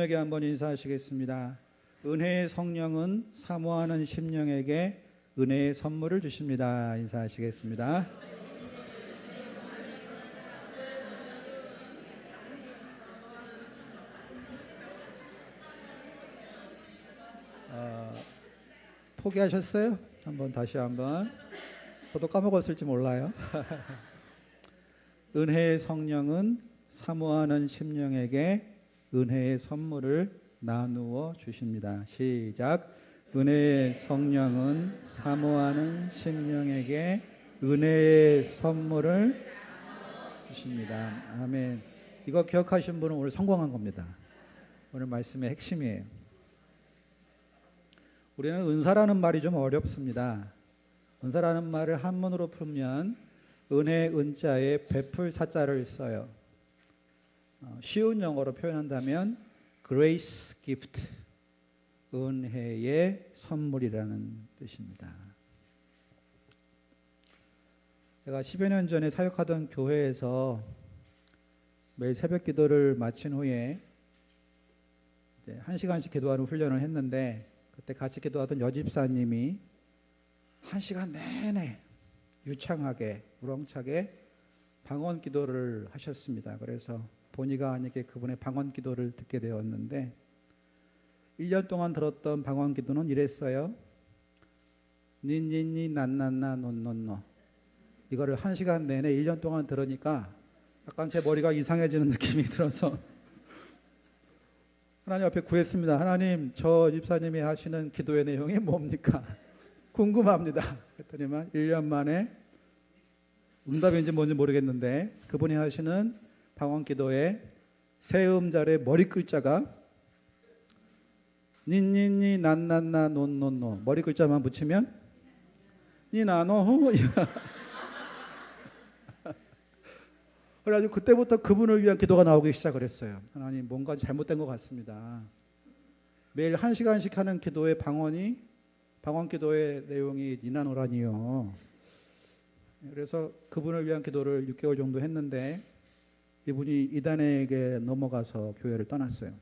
분에게 한번 인사하시겠습니다. 은혜의 성령은 사모하는 심령에게 은혜의 선물을 주십니다. 인사하시겠습니다. 포기하셨어요? 다시 한번. 저도 까먹었을지 몰라요. 은혜의 성령은 사모하는 심령에게 은혜의 선물을 나누어 주십니다. 시작. 은혜의 성령은 사모하는 심령에게 은혜의 선물을 주십니다. 아멘. 이거 기억하신 분은 오늘 성공한 겁니다. 오늘 말씀의 핵심이에요. 우리는 은사라는 말이 좀 어렵습니다. 은사라는 말을 한문으로 풀면 은혜 은자에 베풀 사자를 써요. 쉬운 영어로 표현한다면 grace gift, 은혜의 선물이라는 뜻입니다. 제가 10여 년 전에 사역하던 교회에서 매일 새벽 기도를 마친 후에 이제 1시간씩 기도하는 훈련을 했는데, 그때 같이 기도하던 여집사님이 1시간 내내 유창하게 우렁차게 방언 기도를 하셨습니다. 그래서 본의가 아니게 그분의 방언 기도를 듣게 되었는데, 1년 동안 들었던 방언 기도는 이랬어요. 니니니 난난나 논논노. 이거를 1시간 내내 1년 동안 들으니까 약간 제 머리가 이상해지는 느낌이 들어서 하나님 앞에 구했습니다. 하나님, 저 집사님이 하시는 기도의 내용이 뭡니까? 궁금합니다. 그랬더니만 1년 만에 응답인지 뭔지 모르겠는데 그분이 하시는 방언 기도의 세 음절의 머리 글자가 니니니 난난나 논논노, 머리 글자만 붙이면 니나노. 그래가지고 그때부터 그분을 위한 기도가 나오기 시작을 했어요. 하나님, 뭔가 잘못된 것 같습니다. 매일 1시간씩 하는 기도의 방언 기도의 내용이 니나노라니요. 그래서 그분을 위한 기도를 6개월 정도 했는데 이분이 이단에게 넘어가서 교회를 떠났어요.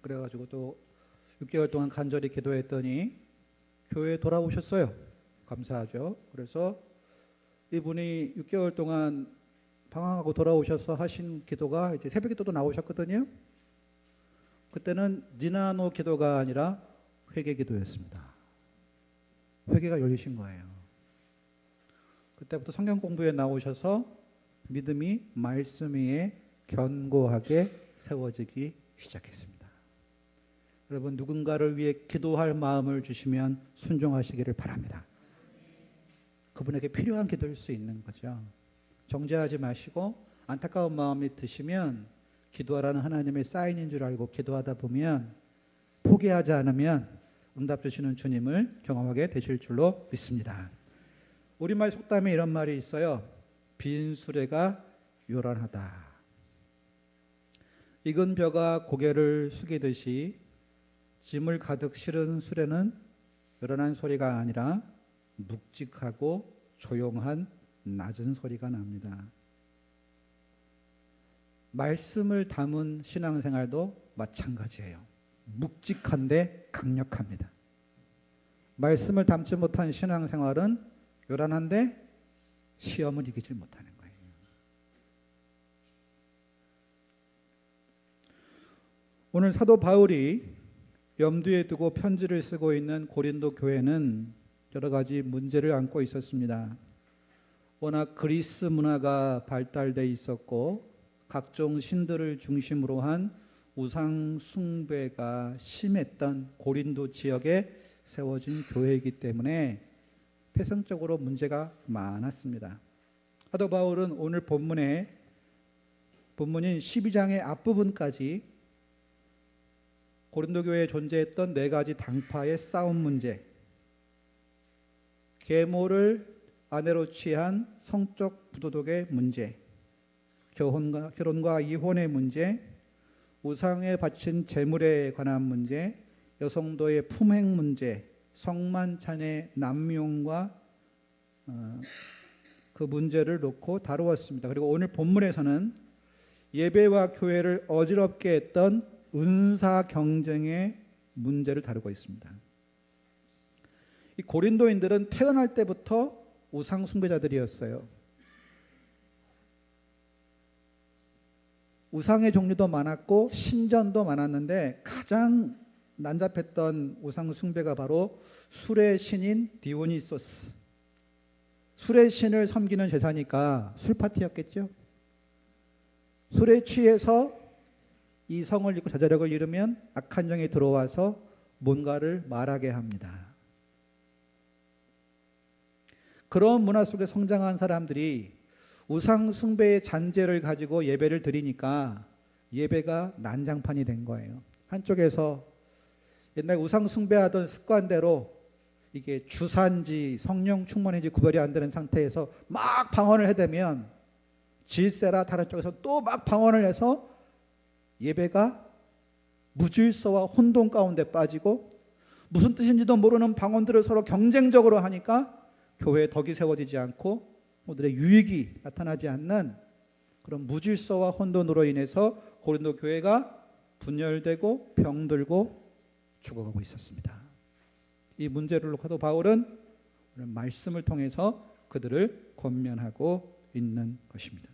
그래가지고 또 6개월 동안 간절히 기도했더니 교회에 돌아오셨어요. 감사하죠. 그래서 이분이 6개월 동안 방황하고 돌아오셔서 하신 기도가 이제 새벽 기도도 나오셨거든요. 그때는 니나노 기도가 아니라 회개 기도였습니다. 회개가 열리신 거예요. 그때부터 성경 공부에 나오셔서 믿음이 말씀 위에 견고하게 세워지기 시작했습니다. 여러분, 누군가를 위해 기도할 마음을 주시면 순종하시기를 바랍니다. 그분에게 필요한 기도일 수 있는 거죠. 정죄하지 마시고 안타까운 마음이 드시면 기도하라는 하나님의 사인인 줄 알고 기도하다 보면, 포기하지 않으면 응답 주시는 주님을 경험하게 되실 줄로 믿습니다. 우리말 속담에 이런 말이 있어요. 빈 수레가 요란하다. 익은 벼가 고개를 숙이듯이 짐을 가득 실은 수레는 요란한 소리가 아니라 묵직하고 조용한 낮은 소리가 납니다. 말씀을 담은 신앙생활도 마찬가지예요. 묵직한데 강력합니다. 말씀을 담지 못한 신앙생활은 요란한데 시험을 이기지 못하는 거예요. 오늘 사도 바울이 염두에 두고 편지를 쓰고 있는 고린도 교회는 여러 가지 문제를 안고 있었습니다. 워낙 그리스 문화가 발달돼 있었고 각종 신들을 중심으로 한 우상 숭배가 심했던 고린도 지역에 세워진 교회이기 때문에 태생적으로 문제가 많았습니다. 사도 바울은 오늘 본문인 12장의 앞부분까지 고린도 교회에 존재했던 4가지 당파의 싸움 문제, 계모를 아내로 취한 성적 부도덕의 문제, 결혼과 이혼의 문제, 우상에 바친 재물에 관한 문제, 여성도의 품행 문제, 성만찬의 남용과 그 문제를 놓고 다루었습니다. 그리고 오늘 본문에서는 예배와 교회를 어지럽게 했던 은사 경쟁의 문제를 다루고 있습니다. 이 고린도인들은 태어날 때부터 우상 숭배자들이었어요. 우상의 종류도 많았고 신전도 많았는데 가장 난잡했던 우상 숭배가 바로 술의 신인 디오니소스. 술의 신을 섬기는 제사니까 술 파티였겠죠. 술에 취해서 이 성을 잃고 자자력을 잃으면 악한 영이 들어와서 뭔가를 말하게 합니다. 그런 문화 속에 성장한 사람들이 우상 숭배의 잔재를 가지고 예배를 드리니까 예배가 난장판이 된 거예요. 한쪽에서 옛날 우상 숭배하던 습관대로 이게 주사인지 성령 충만인지 구별이 안 되는 상태에서 막 방언을 해대면 질세라 다른 쪽에서 또 막 방언을 해서 예배가 무질서와 혼돈 가운데 빠지고 무슨 뜻인지도 모르는 방언들을 서로 경쟁적으로 하니까 교회에 덕이 세워지지 않고 모두의 유익이 나타나지 않는 그런 무질서와 혼돈으로 인해서 고린도 교회가 분열되고 병들고 죽어가고 있었습니다. 이 문제를 놓고도 바울은 오늘 말씀을 통해서 그들을 권면하고 있는 것입니다.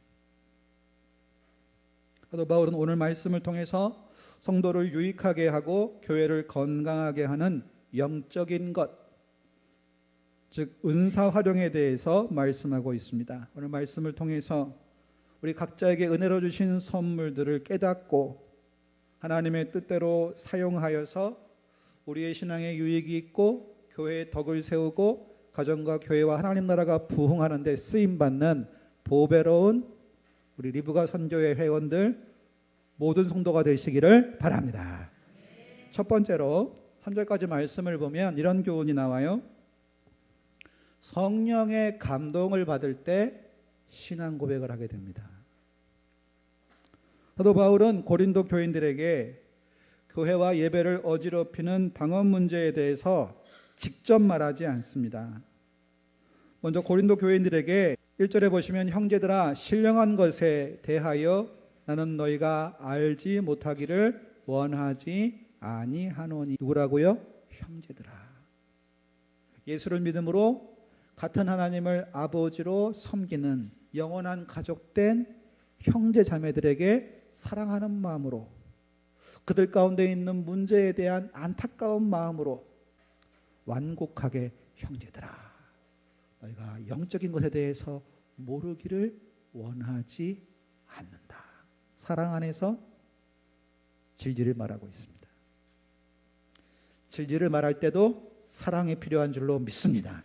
또 바울은 오늘 말씀을 통해서 성도를 유익하게 하고 교회를 건강하게 하는 영적인 것, 즉 은사 활용에 대해서 말씀하고 있습니다. 오늘 말씀을 통해서 우리 각자에게 은혜로 주신 선물들을 깨닫고 하나님의 뜻대로 사용하여서 우리의 신앙에 유익이 있고 교회의 덕을 세우고 가정과 교회와 하나님 나라가 부흥하는 데 쓰임받는 보배로운 우리 리브가 선교회 회원들 모든 성도가 되시기를 바랍니다. 첫 번째로 3절까지 말씀을 보면 이런 교훈이 나와요. 성령의 감동을 받을 때 신앙 고백을 하게 됩니다. 사도 바울은 고린도 교인들에게 교회와 예배를 어지럽히는 방언 문제에 대해서 직접 말하지 않습니다. 먼저 고린도 교인들에게 1절에 보시면 형제들아 신령한 것에 대하여 나는 너희가 알지 못하기를 원하지 아니하노니. 누구라고요? 형제들아. 예수를 믿음으로 같은 하나님을 아버지로 섬기는 영원한 가족된 형제 자매들에게 사랑하는 마음으로 그들 가운데 있는 문제에 대한 안타까운 마음으로 완곡하게 형제들아 너희가 영적인 것에 대해서 모르기를 원하지 않는다. 사랑 안에서 진리를 말하고 있습니다. 진리를 말할 때도 사랑이 필요한 줄로 믿습니다.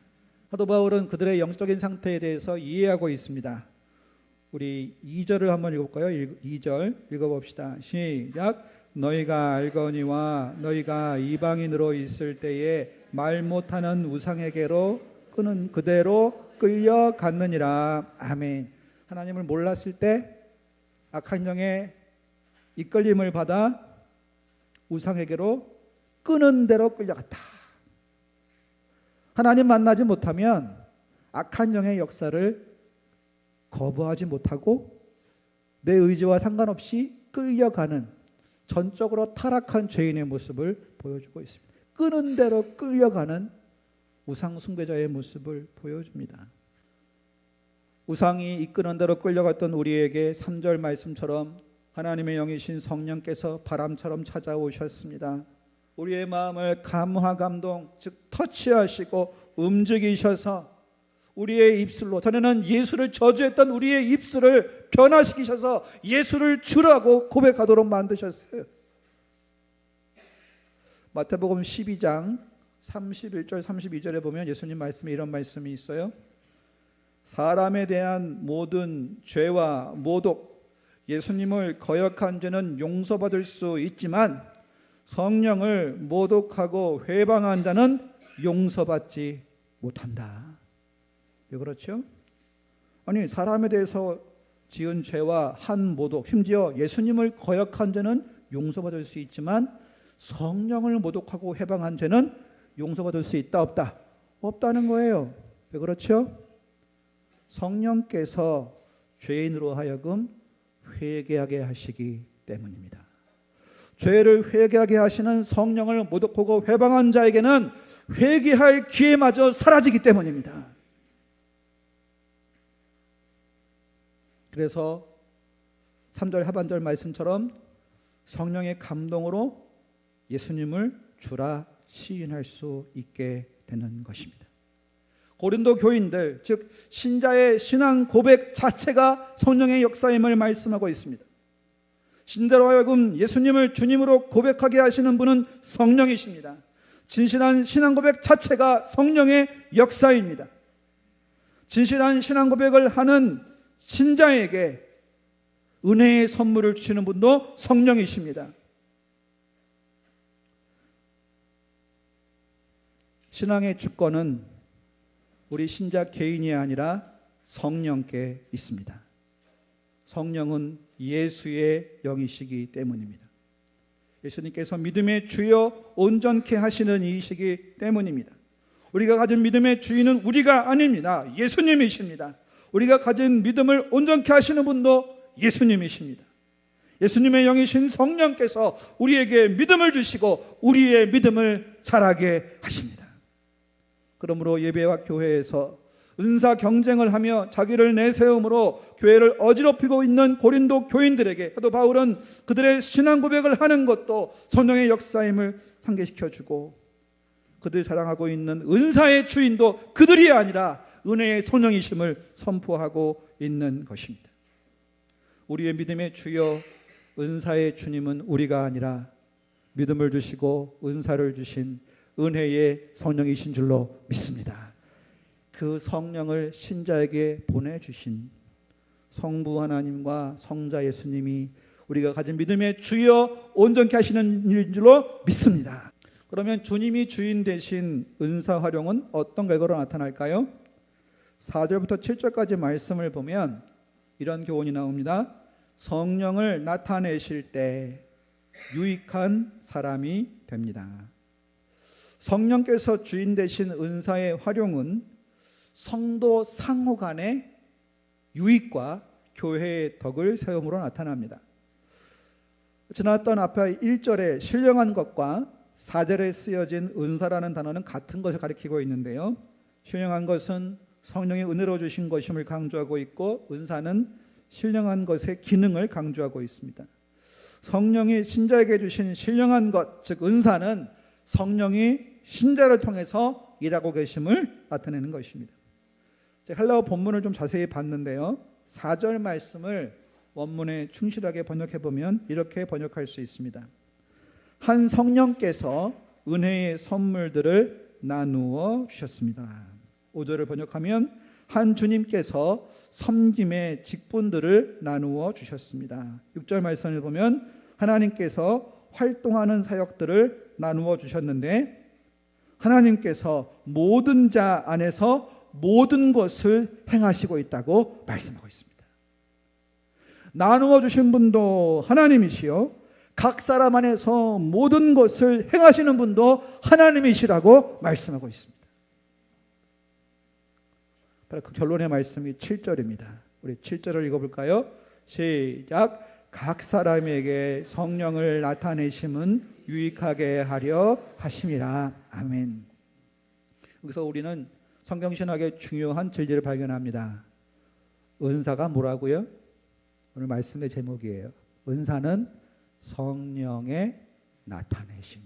사도 바울은 그들의 영적인 상태에 대해서 이해하고 있습니다. 우리 2절을 한번 읽어볼까요? 2절 읽어봅시다. 시작. 너희가 알거니와 너희가 이방인으로 있을 때에 말 못하는 우상에게로 끄는 그대로 끌려갔느니라. 아멘. 하나님을 몰랐을 때 악한 영의 이끌림을 받아 우상에게로 끄는 대로 끌려갔다. 하나님 만나지 못하면 악한 영의 역사를 거부하지 못하고 내 의지와 상관없이 끌려가는 전적으로 타락한 죄인의 모습을 보여주고 있습니다. 끄는 대로 끌려가는 우상 숭배자의 모습을 보여줍니다. 우상이 이끄는 대로 끌려갔던 우리에게 3절 말씀처럼 하나님의 영이신 성령께서 바람처럼 찾아오셨습니다. 우리의 마음을 감화 감동 즉 터치하시고 움직이셔서 우리의 입술로 전에는 예수를 저주했던 우리의 입술을 변화시키셔서 예수를 주라고 고백하도록 만드셨어요. 마태복음 12장 31절 32절에 보면 예수님 말씀에 이런 말씀이 있어요. 사람에 대한 모든 죄와 모독, 예수님을 거역한 죄는 용서받을 수 있지만 성령을 모독하고 회방한 자는 용서받지 못한다. 왜 그렇죠? 아니 사람에 대해서 지은 죄와 한 모독, 심지어 예수님을 거역한 죄는 용서받을 수 있지만 성령을 모독하고 회방한 죄는 용서받을 수 있다 없다? 없다는 거예요. 왜 그렇죠? 성령께서 죄인으로 하여금 회개하게 하시기 때문입니다. 죄를 회개하게 하시는 성령을 모독하고 회방한 자에게는 회개할 기회마저 사라지기 때문입니다. 그래서 3절 하반절 말씀처럼 성령의 감동으로 예수님을 주라 시인할 수 있게 되는 것입니다. 고린도 교인들, 즉 신자의 신앙 고백 자체가 성령의 역사임을 말씀하고 있습니다. 신자로 하여금 예수님을 주님으로 고백하게 하시는 분은 성령이십니다. 진실한 신앙 고백 자체가 성령의 역사입니다. 진실한 신앙 고백을 하는 신자에게 은혜의 선물을 주시는 분도 성령이십니다. 신앙의 주권은 우리 신자 개인이 아니라 성령께 있습니다. 성령은 예수의 영이시기 때문입니다. 예수님께서 믿음의 주여 온전케 하시는 이시기 때문입니다. 우리가 가진 믿음의 주인은 우리가 아닙니다. 예수님이십니다. 우리가 가진 믿음을 온전케 하시는 분도 예수님이십니다. 예수님의 영이신 성령께서 우리에게 믿음을 주시고 우리의 믿음을 자라게 하십니다. 그러므로 예배와 교회에서 은사 경쟁을 하며 자기를 내세움으로 교회를 어지럽히고 있는 고린도 교인들에게 사도 바울은 그들의 신앙 고백을 하는 것도 성령의 역사임을 상기시켜주고 그들이 자랑하고 있는 은사의 주인도 그들이 아니라 은혜의 성령이심을 선포하고 있는 것입니다. 우리의 믿음의 주여 은사의 주님은 우리가 아니라 믿음을 주시고 은사를 주신 은혜의 성령이신 줄로 믿습니다. 그 성령을 신자에게 보내주신 성부 하나님과 성자 예수님이 우리가 가진 믿음의 주여 온전케 하시는 일인 줄로 믿습니다. 그러면 주님이 주인 되신 은사 활용은 어떤 결과로 나타날까요? 4절부터 7절까지 말씀을 보면 이런 교훈이 나옵니다. 성령을 나타내실 때 유익한 사람이 됩니다. 성령께서 주인 되신 은사의 활용은 성도 상호 간의 유익과 교회의 덕을 세움으로 나타납니다. 지났던 앞에 1절에 신령한 것과 4절에 쓰여진 은사라는 단어는 같은 것을 가리키고 있는데요. 신령한 것은 성령의 은혜로 주신 것임을 강조하고 있고 은사는 신령한 것의 기능을 강조하고 있습니다. 성령이 신자에게 주신 신령한 것, 즉 은사는 성령이 신자를 통해서 일하고 계심을 나타내는 것입니다. 헬라어 본문을 좀 자세히 봤는데요. 4절 말씀을 원문에 충실하게 번역해 보면 이렇게 번역할 수 있습니다. 한 성령께서 은혜의 선물들을 나누어 주셨습니다. 5절을 번역하면 한 주님께서 섬김의 직분들을 나누어 주셨습니다. 6절 말씀을 보면 하나님께서 활동하는 사역들을 나누어 주셨는데 하나님께서 모든 자 안에서 모든 것을 행하시고 있다고 말씀하고 있습니다. 나누어 주신 분도 하나님이시요 각 사람 안에서 모든 것을 행하시는 분도 하나님이시라고 말씀하고 있습니다. 바로 그 결론의 말씀이 7절입니다. 우리 7절을 읽어볼까요? 시작. 각 사람에게 성령을 나타내심은 유익하게 하려 하심이라. 아멘. 여기서 우리는 성경신학의 중요한 진리를 발견합니다. 은사가 뭐라고요? 오늘 말씀의 제목이에요. 은사는 성령의 나타내심.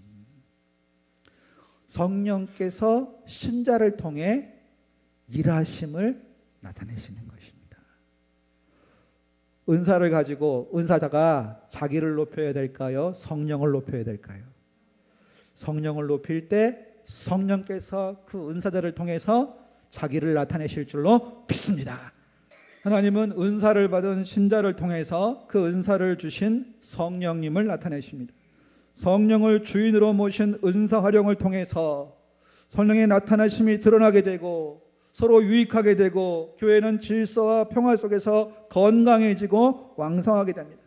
성령께서 신자를 통해 일하심을 나타내시는 것입니다. 은사를 가지고 은사자가 자기를 높여야 될까요? 성령을 높여야 될까요? 성령을 높일 때 성령께서 그 은사자를 통해서 자기를 나타내실 줄로 믿습니다. 하나님은 은사를 받은 신자를 통해서 그 은사를 주신 성령님을 나타내십니다. 성령을 주인으로 모신 은사 활용을 통해서 성령의 나타나심이 드러나게 되고 서로 유익하게 되고 교회는 질서와 평화 속에서 건강해지고 왕성하게 됩니다.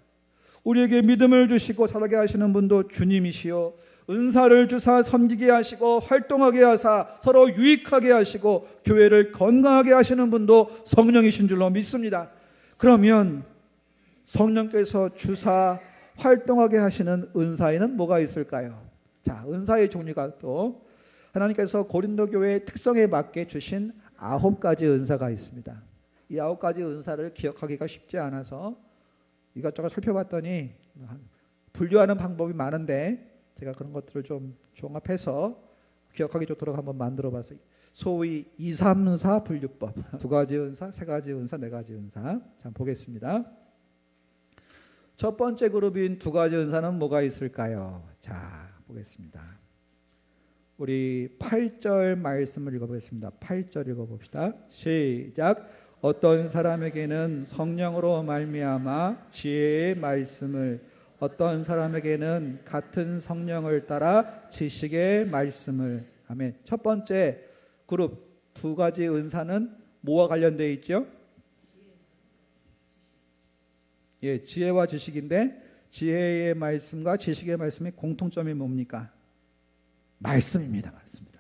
우리에게 믿음을 주시고 살아게 하시는 분도 주님이시요 은사를 주사 섬기게 하시고 활동하게 하사 서로 유익하게 하시고 교회를 건강하게 하시는 분도 성령이신 줄로 믿습니다. 그러면 성령께서 주사 활동하게 하시는 은사에는 뭐가 있을까요? 자, 은사의 종류가 또 하나님께서 고린도 교회의 특성에 맞게 주신 9가지 은사가 있습니다. 이 9가지 은사를 기억하기가 쉽지 않아서 이것저것 살펴봤더니 분류하는 방법이 많은데 제가 그런 것들을 좀 종합해서 기억하기 좋도록 한번 만들어봤어요. 소위 2, 3, 4 분류법. 2가지 은사, 3가지 은사, 4가지 은사. 자, 보겠습니다. 첫 번째 그룹인 2가지 은사는 뭐가 있을까요? 자, 보겠습니다. 우리 8절 말씀을 읽어보겠습니다. 8절 읽어봅시다. 시작. 어떤 사람에게는 성령으로 말미암아 지혜의 말씀을, 어떤 사람에게는 같은 성령을 따라 지식의 말씀을. 아멘. 첫 번째 그룹 2가지 은사는 뭐와 관련되어 있죠? 예, 지혜와 지식인데 지혜의 말씀과 지식의 말씀의 공통점이 뭡니까? 말씀입니다. 말씀입니다.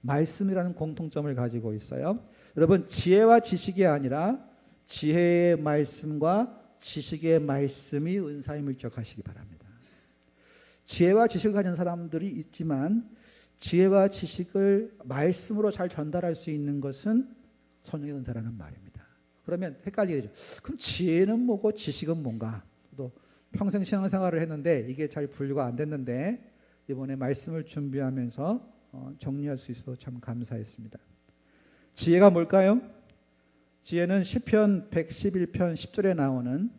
말씀이라는 공통점을 가지고 있어요. 여러분, 지혜와 지식이 아니라 지혜의 말씀과 지식의 말씀이 은사임을 기억하시기 바랍니다. 지혜와 지식을 가진 사람들이 있지만 지혜와 지식을 말씀으로 잘 전달할 수 있는 것은 성령의 은사라는 말입니다. 그러면 헷갈리게 되죠. 그럼 지혜는 뭐고 지식은 뭔가? 또 평생 신앙생활을 했는데 이게 잘 분류가 안 됐는데 이번에 말씀을 준비하면서 정리할 수 있어서 참 감사했습니다. 지혜가 뭘까요? 지혜는 시편 111편 10절에 나오는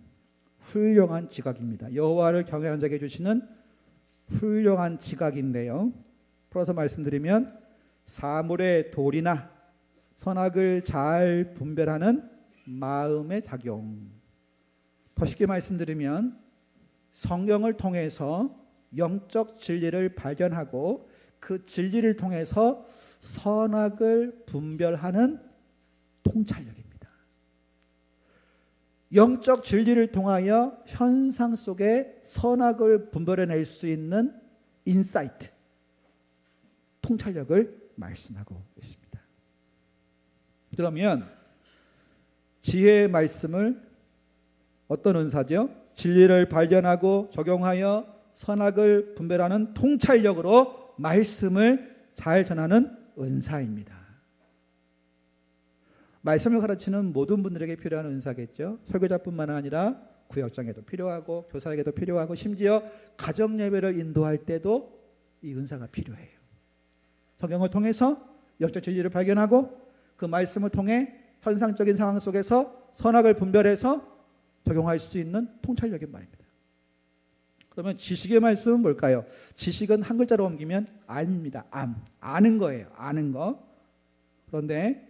훌륭한 지각입니다. 여호와를 경외하는 자에게 주시는 훌륭한 지각인데요. 풀어서 말씀드리면 사물의 도리나 선악을 잘 분별하는 마음의 작용. 더 쉽게 말씀드리면 성경을 통해서 영적 진리를 발견하고 그 진리를 통해서 선악을 분별하는 통찰력입니다. 영적 진리를 통하여 현상 속에 선악을 분별해낼 수 있는 인사이트, 통찰력을 말씀하고 있습니다. 그러면 지혜의 말씀을 어떤 은사죠? 진리를 발견하고 적용하여 선악을 분별하는 통찰력으로 말씀을 잘 전하는 은사입니다. 말씀을 가르치는 모든 분들에게 필요한 은사겠죠. 설교자뿐만 아니라 구역장에도 필요하고 교사에게도 필요하고 심지어 가정예배를 인도할 때도 이 은사가 필요해요. 성경을 통해서 영적 진리를 발견하고 그 말씀을 통해 현상적인 상황 속에서 선악을 분별해서 적용할 수 있는 통찰력인 말입니다. 그러면 지식의 말씀은 뭘까요? 지식은 한 글자로 옮기면 암입니다. 아는 거예요. 아는 거. 그런데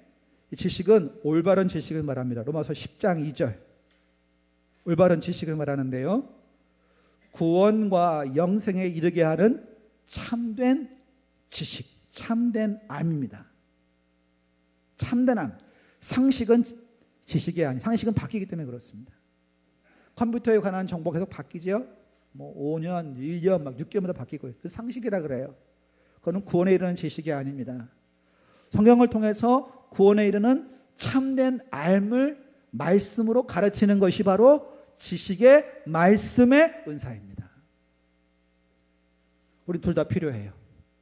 이 지식은 올바른 지식을 말합니다. 로마서 10장 2절. 올바른 지식을 말하는데요. 구원과 영생에 이르게 하는 참된 지식, 참된 암입니다. 참된 암. 상식은 지식이 아니, 상식은 바뀌기 때문에 그렇습니다. 컴퓨터에 관한 정보가 계속 바뀌죠. 뭐 5년, 1년, 막 6개월마다 바뀌고 그 상식이라 그래요. 그거는 구원에 이르는 지식이 아닙니다. 성경을 통해서 구원에 이르는 참된 알을 말씀으로 가르치는 것이 바로 지식의 말씀의 은사입니다. 우리 둘 다 필요해요.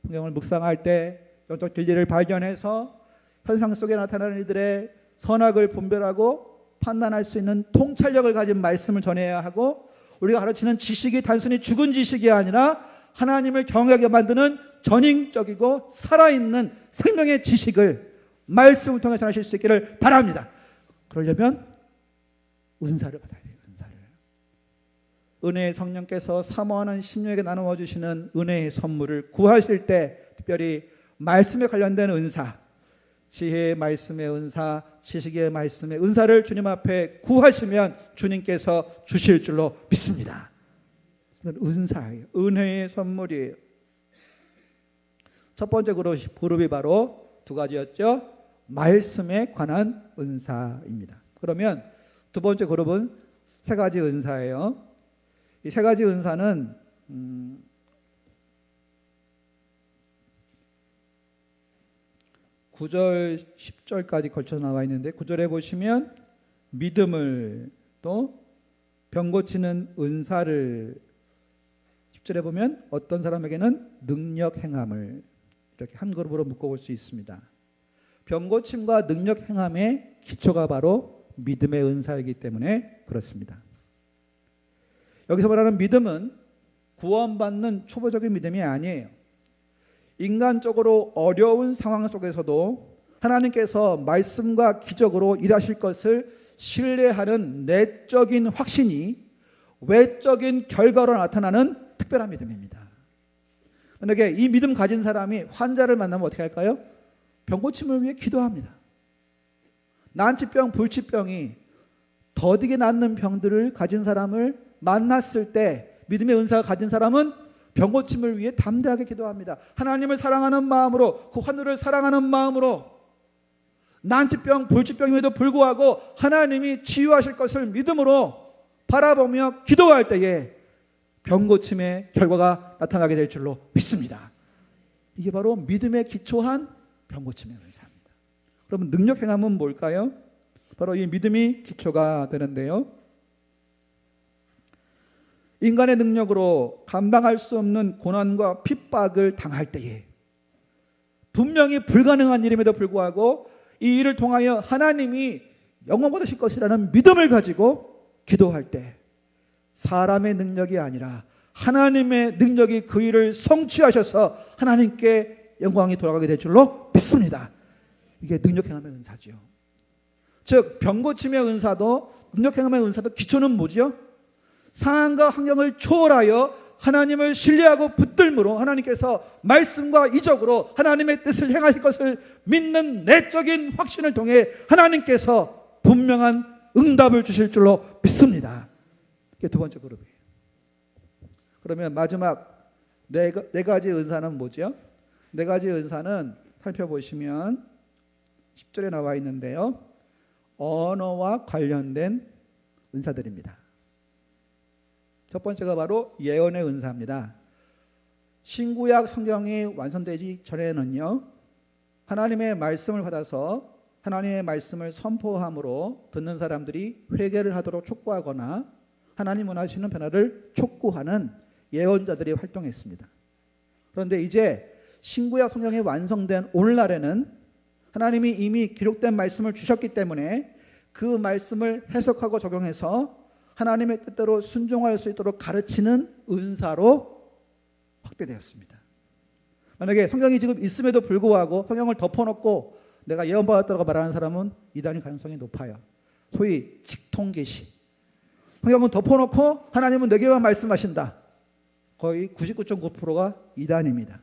성경을 묵상할 때 영적 진리를 발견해서 현상 속에 나타나는 이들의 선악을 분별하고 판단할 수 있는 통찰력을 가진 말씀을 전해야 하고 우리가 가르치는 지식이 단순히 죽은 지식이 아니라 하나님을 경외하게 만드는 전인적이고 살아있는 생명의 지식을 말씀을 통해 전하실 수 있기를 바랍니다. 그러려면 은사를 받아야 돼요. 은사를. 은혜의 성령께서 사모하는 신령에게 나누어 주시는 은혜의 선물을 구하실 때 특별히 말씀에 관련된 은사, 지혜의 말씀의 은사, 지식의 말씀의 은사를 주님 앞에 구하시면 주님께서 주실 줄로 믿습니다. 이건 은사예요. 은혜의 선물이에요. 첫 번째 그룹이 바로 2가지였죠. 말씀에 관한 은사입니다. 그러면 두 번째 그룹은 3가지 은사예요. 이 3가지 은사는 9절, 10절까지 걸쳐 나와 있는데 9절에 보시면 믿음을 또 병 고치는 은사를 10절에 보면 어떤 사람에게는 능력 행함을 이렇게 한 그룹으로 묶어볼 수 있습니다. 병 고침과 능력 행함의 기초가 바로 믿음의 은사이기 때문에 그렇습니다. 여기서 말하는 믿음은 구원받는 초보적인 믿음이 아니에요. 인간적으로 어려운 상황 속에서도 하나님께서 말씀과 기적으로 일하실 것을 신뢰하는 내적인 확신이 외적인 결과로 나타나는 특별한 믿음입니다. 만약에 이 믿음 가진 사람이 환자를 만나면 어떻게 할까요? 병 고침을 위해 기도합니다. 난치병, 불치병이 더디게 낫는 병들을 가진 사람을 만났을 때 믿음의 은사가 가진 사람은 병 고침을 위해 담대하게 기도합니다. 하나님을 사랑하는 마음으로, 그 환우를 사랑하는 마음으로 난치병, 불치병임에도 불구하고 하나님이 치유하실 것을 믿음으로 바라보며 기도할 때에 병 고침의 결과가 나타나게 될 줄로 믿습니다. 이게 바로 믿음에 기초한 병 고침의 은사입니다. 그러면 능력 행함은 뭘까요? 바로 이 믿음이 기초가 되는데요. 인간의 능력으로 감당할 수 없는 고난과 핍박을 당할 때에 분명히 불가능한 일임에도 불구하고 이 일을 통하여 하나님이 영광 받으실 것이라는 믿음을 가지고 기도할 때 사람의 능력이 아니라 하나님의 능력이 그 일을 성취하셔서 하나님께 영광이 돌아가게 될 줄로 믿습니다. 이게 능력 행함의 은사죠. 즉 병 고침의 은사도 능력 행함의 은사도 기초는 뭐죠? 상황과 환경을 초월하여 하나님을 신뢰하고 붙들므로 하나님께서 말씀과 이적으로 하나님의 뜻을 행하실 것을 믿는 내적인 확신을 통해 하나님께서 분명한 응답을 주실 줄로 믿습니다. 이게 두 번째 그룹이에요. 그러면 마지막 네 가지 은사는 뭐죠? 네 가지 은사는 살펴보시면 10절에 나와 있는데요. 언어와 관련된 은사들입니다. 첫 번째가 바로 예언의 은사입니다. 신구약 성경이 완성되기 전에는요, 하나님의 말씀을 받아서 하나님의 말씀을 선포함으로 듣는 사람들이 회개를 하도록 촉구하거나 하나님 원하시는 변화를 촉구하는 예언자들이 활동했습니다. 그런데 이제 신구약 성경이 완성된 오늘날에는 하나님이 이미 기록된 말씀을 주셨기 때문에 그 말씀을 해석하고 적용해서 하나님의 뜻대로 순종할 수 있도록 가르치는 은사로 확대되었습니다. 만약에 성경이 지금 있음에도 불구하고 성경을 덮어놓고 내가 예언받았다고 말하는 사람은 이단일 가능성이 높아요. 소위 직통계시. 성경은 덮어놓고 하나님은 내게만 말씀하신다. 거의 99.9%가 이단입니다.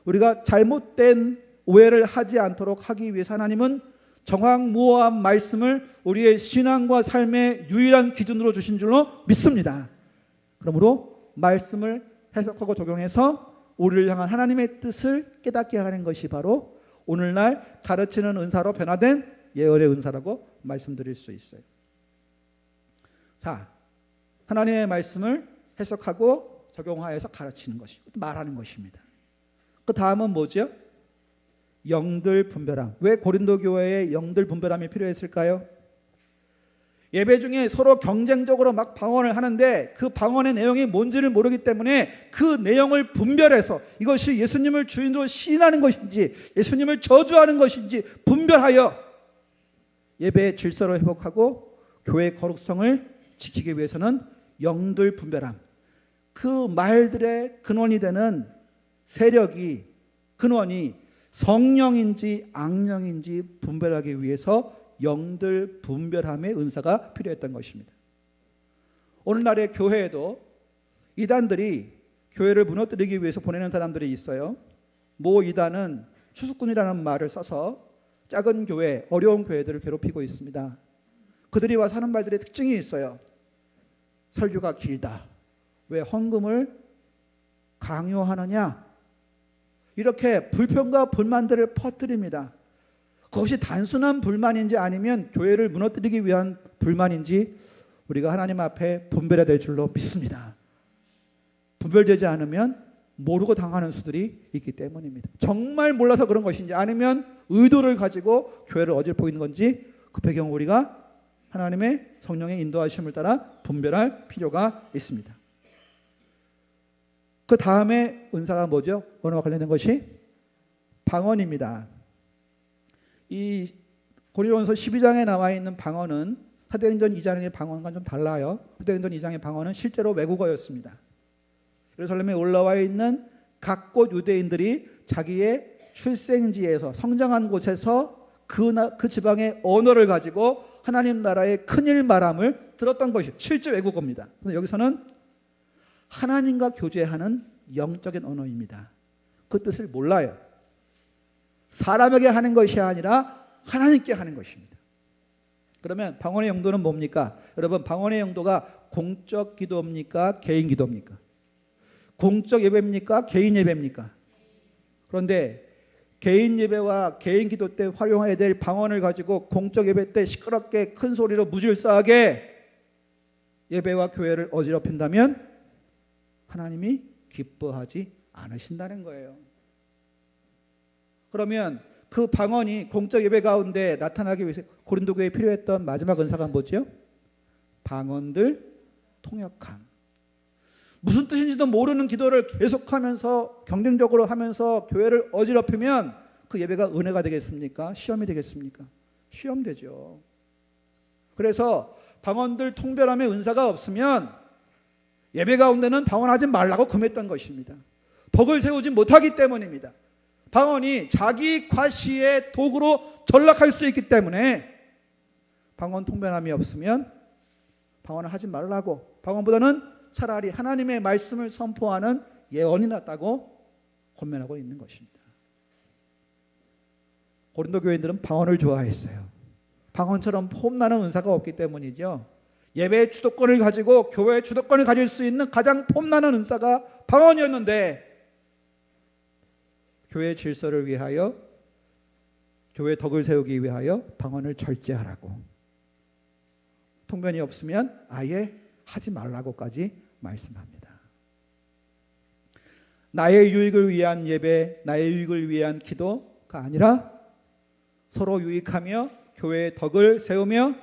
우리가 잘못된 오해를 하지 않도록 하기 위해서 하나님은 정확무어한 말씀을 우리의 신앙과 삶의 유일한 기준으로 주신 줄로 믿습니다. 그러므로 말씀을 해석하고 적용해서 우리를 향한 하나님의 뜻을 깨닫게 하는 것이 바로 오늘날 가르치는 은사로 변화된 예언의 은사라고 말씀드릴 수 있어요. 자, 하나님의 말씀을 해석하고 적용하여서 가르치는 것이고 말하는 것입니다. 그 다음은 뭐죠? 영들 분별함. 왜 고린도 교회에 영들 분별함이 필요했을까요? 예배 중에 서로 경쟁적으로 막 방언을 하는데 그 방언의 내용이 뭔지를 모르기 때문에 그 내용을 분별해서 이것이 예수님을 주인으로 시인하는 것인지 예수님을 저주하는 것인지 분별하여 예배의 질서를 회복하고 교회의 거룩성을 지키기 위해서는 영들 분별함. 그 말들의 근원이 되는 세력이 근원이 성령인지 악령인지 분별하기 위해서 영들 분별함의 은사가 필요했던 것입니다. 오늘날의 교회에도 이단들이 교회를 무너뜨리기 위해서 보내는 사람들이 있어요. 모 이단은 추수꾼이라는 말을 써서 작은 교회, 어려운 교회들을 괴롭히고 있습니다. 그들이 와서 하는 말들의 특징이 있어요. 설교가 길다. 왜 헌금을 강요하느냐? 이렇게 불평과 불만들을 퍼뜨립니다. 그것이 단순한 불만인지 아니면 교회를 무너뜨리기 위한 불만인지 우리가 하나님 앞에 분별해야 될 줄로 믿습니다. 분별되지 않으면 모르고 당하는 수들이 있기 때문입니다. 정말 몰라서 그런 것인지 아니면 의도를 가지고 교회를 어질러 보이는 건지 그 배경을 우리가 하나님의 성령의 인도하심을 따라 분별할 필요가 있습니다. 그 다음에 은사가 뭐죠? 언어와 관련된 것이 방언입니다. 이 고린도전서 12장에 나와 있는 방언은 사도행전 2장의 방언과 좀 달라요. 사도행전 2장의 방언은 실제로 외국어였습니다. 예루살렘에 올라와 있는 각곳 유대인들이 자기의 출생지에서 성장한 곳에서 그 지방의 언어를 가지고 하나님 나라의 큰일 말함을 들었던 것이 실제 외국어입니다. 그런데 여기서는 하나님과 교제하는 영적인 언어입니다. 그 뜻을 몰라요. 사람에게 하는 것이 아니라 하나님께 하는 것입니다. 그러면 방언의 용도는 뭡니까? 여러분, 방언의 용도가 공적 기도입니까? 개인 기도입니까? 공적 예배입니까? 개인 예배입니까? 그런데 개인 예배와 개인 기도 때 활용해야 될 방언을 가지고 공적 예배 때 시끄럽게 큰 소리로 무질서하게 예배와 교회를 어지럽힌다면 하나님이 기뻐하지 않으신다는 거예요. 그러면 그 방언이 공적 예배 가운데 나타나기 위해서 고린도 교회에 필요했던 마지막 은사가 뭐죠? 방언들 통역함. 무슨 뜻인지도 모르는 기도를 계속하면서 경쟁적으로 하면서 교회를 어지럽히면 그 예배가 은혜가 되겠습니까? 시험이 되겠습니까? 시험되죠. 그래서 방언들 통별함의 은사가 없으면 예배 가운데는 방언하지 말라고 금했던 것입니다. 덕을 세우지 못하기 때문입니다. 방언이 자기 과시의 도구로 전락할 수 있기 때문에 방언 통변함이 없으면 방언을 하지 말라고, 방언보다는 차라리 하나님의 말씀을 선포하는 예언이 낫다고 권면하고 있는 것입니다. 고린도 교인들은 방언을 좋아했어요. 방언처럼 폼나는 은사가 없기 때문이죠. 예배의 주도권을 가지고 교회의 주도권을 가질 수 있는 가장 폼나는 은사가 방언이었는데, 교회의 질서를 위하여, 교회의 덕을 세우기 위하여 방언을 절제하라고, 통변이 없으면 아예 하지 말라고까지 말씀합니다. 나의 유익을 위한 예배, 나의 유익을 위한 기도가 아니라 서로 유익하며 교회의 덕을 세우며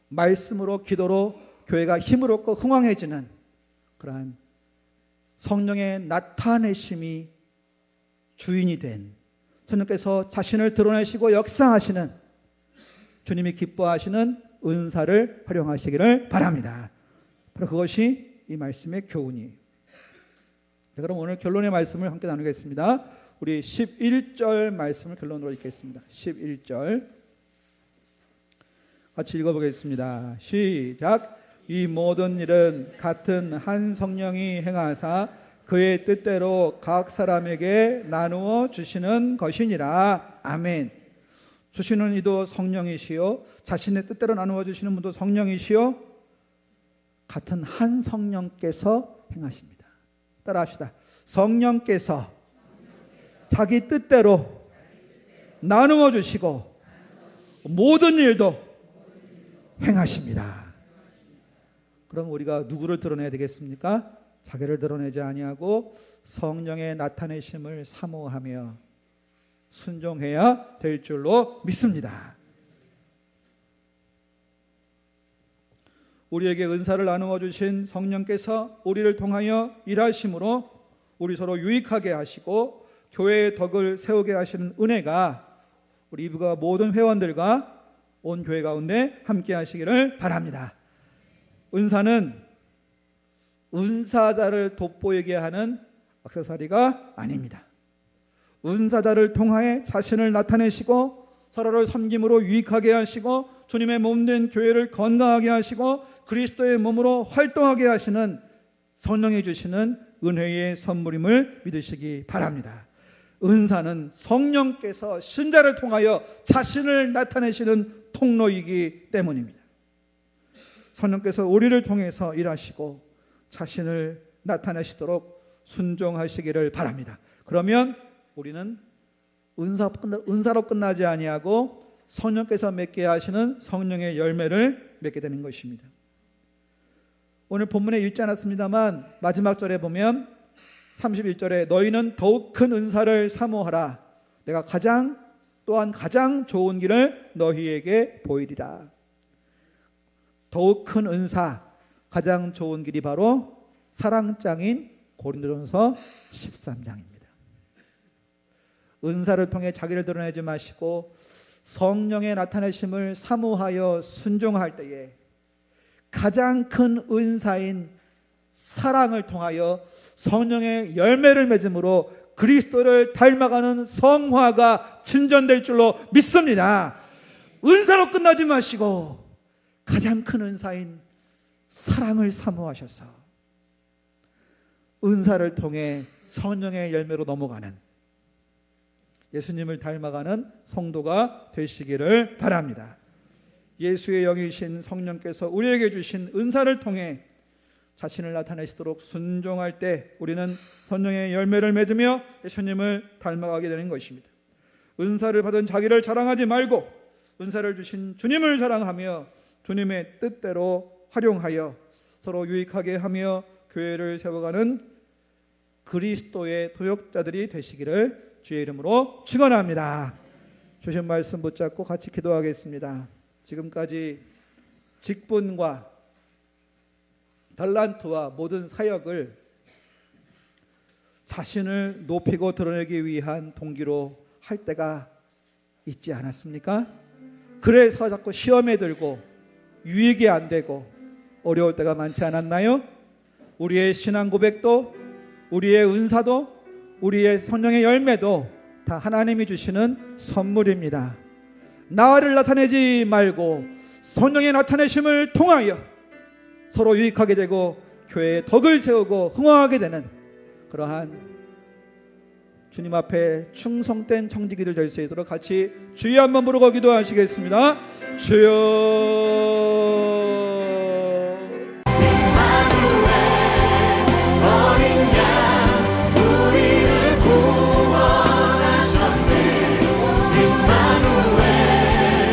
말씀으로 기도로 교회가 힘을 얻고 흥왕해지는 그러한 성령의 나타내심이 주인이 된, 성령께서 자신을 드러내시고 역사하시는, 주님이 기뻐하시는 은사를 활용하시기를 바랍니다. 바로 그것이 이 말씀의 교훈이에요. 그럼 오늘 결론의 말씀을 함께 나누겠습니다. 우리 11절 말씀을 결론으로 읽겠습니다. 11절 같이 읽어보겠습니다. 시작. 이 모든 일은 같은 한 성령이 행하사 그의 뜻대로 각 사람에게 나누어 주시는 것이니라. 아멘. 주시는 이도 성령이시요, 자신의 뜻대로 나누어 주시는 분도 성령이시요, 같은 한 성령께서 행하십니다. 따라합시다. 성령께서 자기 뜻대로 나누어 주시고 모든 일도 행하십니다. 그럼 우리가 누구를 드러내야 되겠습니까? 자기를 드러내지 아니하고 성령의 나타내심을 사모하며 순종해야 될 줄로 믿습니다. 우리에게 은사를 나누어 주신 성령께서 우리를 통하여 일하심으로 우리 서로 유익하게 하시고 교회의 덕을 세우게 하시는 은혜가 우리 이브가 모든 회원들과 온 교회 가운데 함께 하시기를 바랍니다. 은사는 은사자를 돋보이게 하는 액세서리가 아닙니다. 은사자를 통하여 자신을 나타내시고 서로를 섬김으로 유익하게 하시고 주님의 몸된 교회를 건강하게 하시고 그리스도의 몸으로 활동하게 하시는 성령이 주시는 은혜의 선물임을 믿으시기 바랍니다. 은사는 성령께서 신자를 통하여 자신을 나타내시는 통로이기 때문입니다. 성령께서 우리를 통해서 일하시고 자신을 나타내시도록 순종하시기를 바랍니다. 그러면 우리는 은사로 끝나지 아니하고 성령께서 맺게 하시는 성령의 열매를 맺게 되는 것입니다. 오늘 본문에 읽지 않았습니다만 마지막 절에 보면 31절에 너희는 더욱 큰 은사를 사모하라. 내가 또한 가장 좋은 길을 너희에게 보이리라. 더욱 큰 은사, 가장 좋은 길이 바로 사랑장인 고린도전서 13장입니다. 은사를 통해 자기를 드러내지 마시고 성령의 나타내심을 사모하여 순종할 때에 가장 큰 은사인 사랑을 통하여 성령의 열매를 맺음으로 그리스도를 닮아가는 성화가 진전될 줄로 믿습니다. 은사로 끝나지 마시고 가장 큰 은사인 사랑을 사모하셔서 은사를 통해 성령의 열매로 넘어가는 예수님을 닮아가는 성도가 되시기를 바랍니다. 예수의 영이신 성령께서 우리에게 주신 은사를 통해 자신을 나타내시도록 순종할 때 우리는 성령의 열매를 맺으며 예수님을 닮아가게 되는 것입니다. 은사를 받은 자기를 자랑하지 말고 은사를 주신 주님을 자랑하며 주님의 뜻대로 활용하여 서로 유익하게 하며 교회를 세워가는 그리스도의 도역자들이 되시기를 주의 이름으로 축원합니다. 주신 말씀 붙잡고 같이 기도하겠습니다. 지금까지 직분과 달란트와 모든 사역을 자신을 높이고 드러내기 위한 동기로 할 때가 있지 않았습니까? 그래서 자꾸 시험에 들고 유익이 안 되고 어려울 때가 많지 않았나요? 우리의 신앙 고백도 우리의 은사도 우리의 성령의 열매도 다 하나님이 주시는 선물입니다. 나를 나타내지 말고 성령의 나타내심을 통하여 서로 유익하게 되고 교회에 덕을 세우고 흥왕하게 되는 그러한 주님 앞에 충성된 청지기를 될 수 있도록 같이 주여 한번 부르고 기도하시겠습니다. 주여